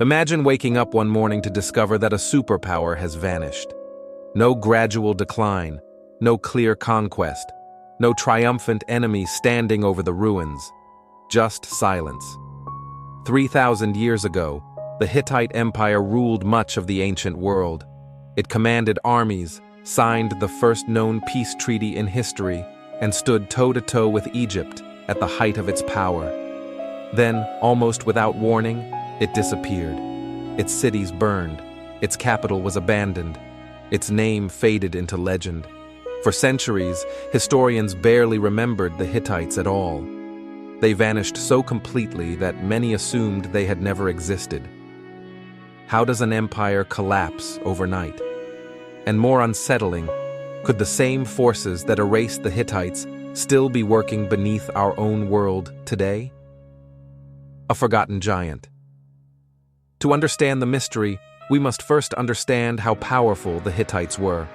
Imagine waking up one morning to discover that a superpower has vanished. No gradual decline, no clear conquest, no triumphant enemy standing over the ruins. Just silence. 3,000 years ago, the Hittite Empire ruled much of the ancient world. It commanded armies, signed the first known peace treaty in history, and stood toe-to-toe with Egypt at the height of its power. Then, almost without warning, it disappeared. Its cities burned. Its capital was abandoned. Its name faded into legend. For centuries, historians barely remembered the Hittites at all. They vanished so completely that many assumed they had never existed. How does an empire collapse overnight? And more unsettling, could the same forces that erased the Hittites still be working beneath our own world today? A forgotten giant. To understand the mystery, we must first understand how powerful the Hittites were.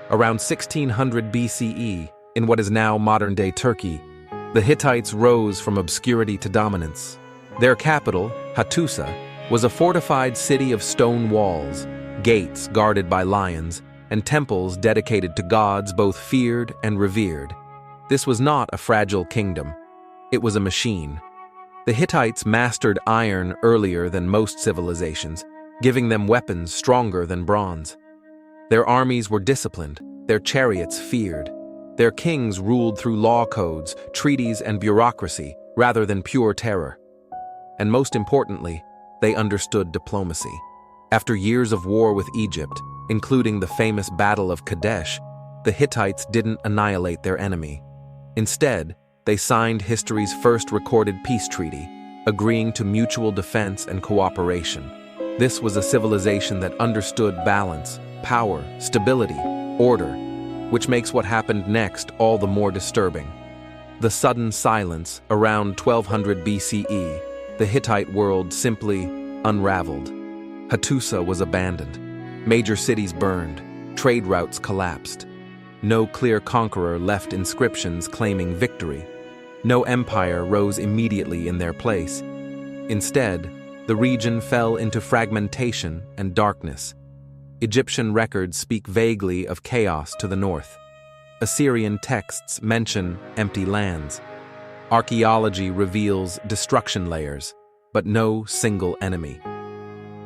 Around 1600 BCE, in what is now modern-day Turkey, the Hittites rose from obscurity to dominance. Their capital, Hattusa, was a fortified city of stone walls, gates guarded by lions, and temples dedicated to gods both feared and revered. This was not a fragile kingdom. It was a machine. The Hittites mastered iron earlier than most civilizations, giving them weapons stronger than bronze. Their armies were disciplined, their chariots feared. Their kings ruled through law codes, treaties, and bureaucracy, rather than pure terror. And most importantly, they understood diplomacy. After years of war with Egypt, including the famous Battle of Kadesh, the Hittites didn't annihilate their enemy. Instead, they signed history's first recorded peace treaty, agreeing to mutual defense and cooperation. This was a civilization that understood balance, power, stability, order, which makes what happened next all the more disturbing. The sudden silence around 1200 BCE, the Hittite world simply unraveled. Hattusa was abandoned. Major cities burned. Trade routes collapsed. No clear conqueror left inscriptions claiming victory. No empire rose immediately in their place. Instead, the region fell into fragmentation and darkness. Egyptian records speak vaguely of chaos to the north. Assyrian texts mention empty lands. Archaeology reveals destruction layers, but no single enemy.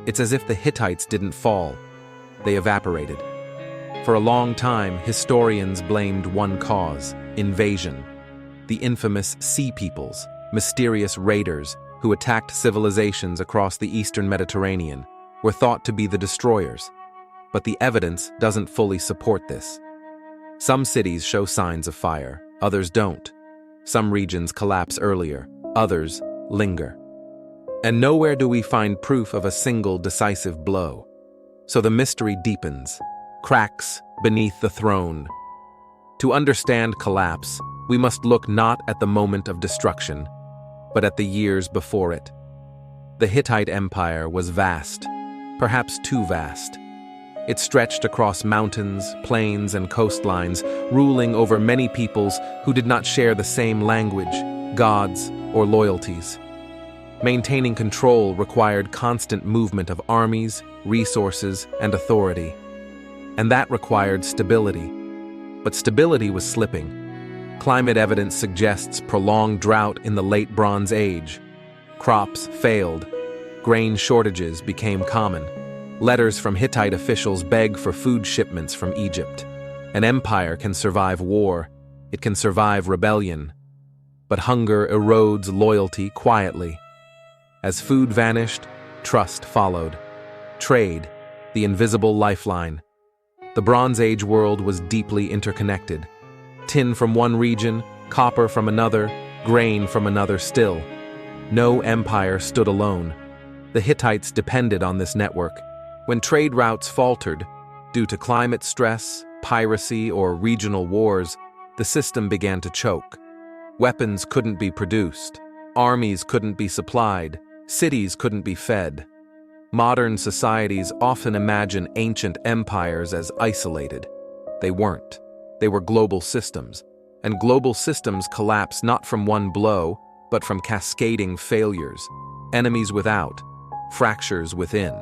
It's as if the Hittites didn't fall. They evaporated. For a long time, historians blamed one cause: invasion. The infamous Sea Peoples, mysterious raiders who attacked civilizations across the eastern Mediterranean, were thought to be the destroyers. But the evidence doesn't fully support this. Some cities show signs of fire, others don't. Some regions collapse earlier, others linger. And nowhere do we find proof of a single decisive blow. So the mystery deepens, cracks beneath the throne. To understand collapse, we must look not at the moment of destruction, but at the years before it. The Hittite Empire was vast, perhaps too vast. It stretched across mountains, plains, and coastlines, ruling over many peoples who did not share the same language, gods, or loyalties. Maintaining control required constant movement of armies, resources, and authority. And that required stability. But stability was slipping. Climate evidence suggests prolonged drought in the late Bronze Age. Crops failed. Grain shortages became common. Letters from Hittite officials beg for food shipments from Egypt. An empire can survive war. It can survive rebellion. But hunger erodes loyalty quietly. As food vanished, trust followed. Trade, the invisible lifeline. The Bronze Age world was deeply interconnected. Tin from one region, copper from another, grain from another still. No empire stood alone. The Hittites depended on this network. When trade routes faltered, due to climate stress, piracy, or regional wars, the system began to choke. Weapons couldn't be produced, armies couldn't be supplied, cities couldn't be fed. Modern societies often imagine ancient empires as isolated. They weren't. They were global systems, and global systems collapse not from one blow, but from cascading failures. Enemies without, fractures within.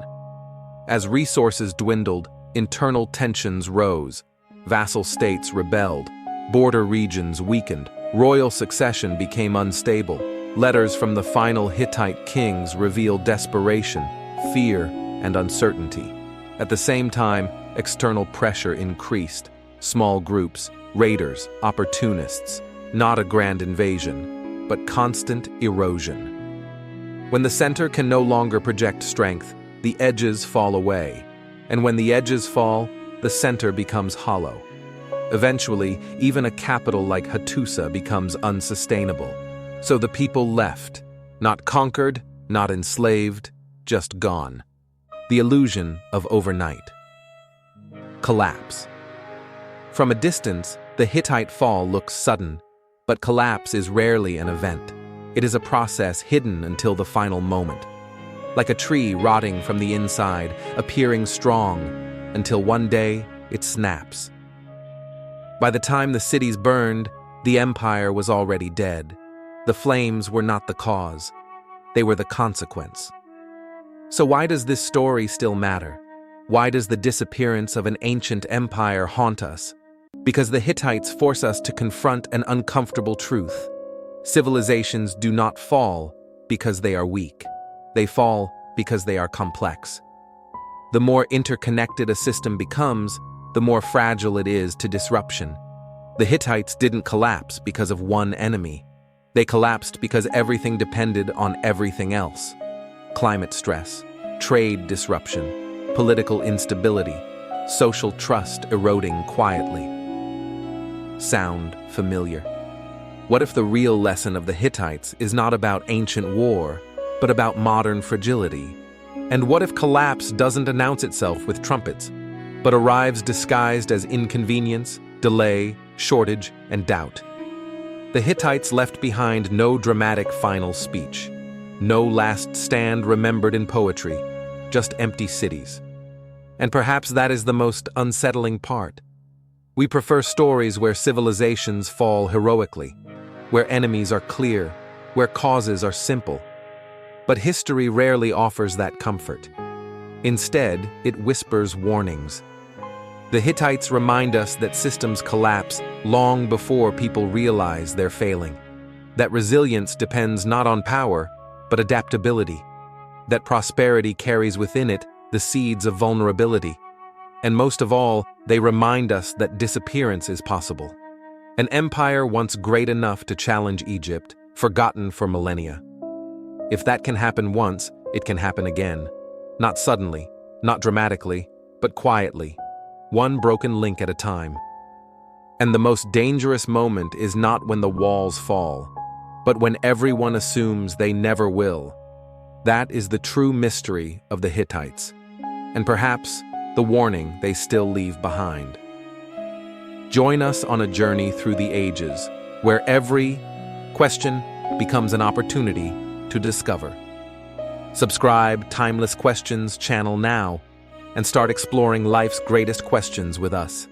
As resources dwindled, internal tensions rose. Vassal states rebelled. Border regions weakened. Royal succession became unstable. Letters from the final Hittite kings revealed desperation, fear, and uncertainty. At the same time, external pressure increased. Small groups, raiders, opportunists, not a grand invasion, but constant erosion. When the center can no longer project strength, the edges fall away. And when the edges fall, the center becomes hollow. Eventually, even a capital like Hattusa becomes unsustainable. So the people left, not conquered, not enslaved, just gone. The illusion of overnight. Collapse. From a distance, the Hittite fall looks sudden, but collapse is rarely an event. It is a process hidden until the final moment. Like a tree rotting from the inside, appearing strong, until one day it snaps. By the time the cities burned, the empire was already dead. The flames were not the cause. They were the consequence. So why does this story still matter? Why does the disappearance of an ancient empire haunt us? Because the Hittites force us to confront an uncomfortable truth. Civilizations do not fall because they are weak. They fall because they are complex. The more interconnected a system becomes, the more fragile it is to disruption. The Hittites didn't collapse because of one enemy. They collapsed because everything depended on everything else. Climate stress, trade disruption, political instability, social trust eroding quietly. Sound familiar? What if the real lesson of the Hittites is not about ancient war, but about modern fragility? And what if collapse doesn't announce itself with trumpets, but arrives disguised as inconvenience, delay, shortage, and doubt? The Hittites left behind no dramatic final speech, no last stand remembered in poetry, just empty cities. And perhaps that is the most unsettling part. We prefer stories where civilizations fall heroically, where enemies are clear, where causes are simple. But history rarely offers that comfort. Instead, it whispers warnings. The Hittites remind us that systems collapse long before people realize they're failing, that resilience depends not on power, but adaptability, that prosperity carries within it the seeds of vulnerability. And most of all, they remind us that disappearance is possible. An empire once great enough to challenge Egypt, forgotten for millennia. If that can happen once, it can happen again. Not suddenly, not dramatically, but quietly, one broken link at a time. And the most dangerous moment is not when the walls fall, but when everyone assumes they never will. That is the true mystery of the Hittites, and perhaps the warning they still leave behind. Join us on a journey through the ages, where every question becomes an opportunity to discover. Subscribe Timeless Questions channel now and start exploring life's greatest questions with us.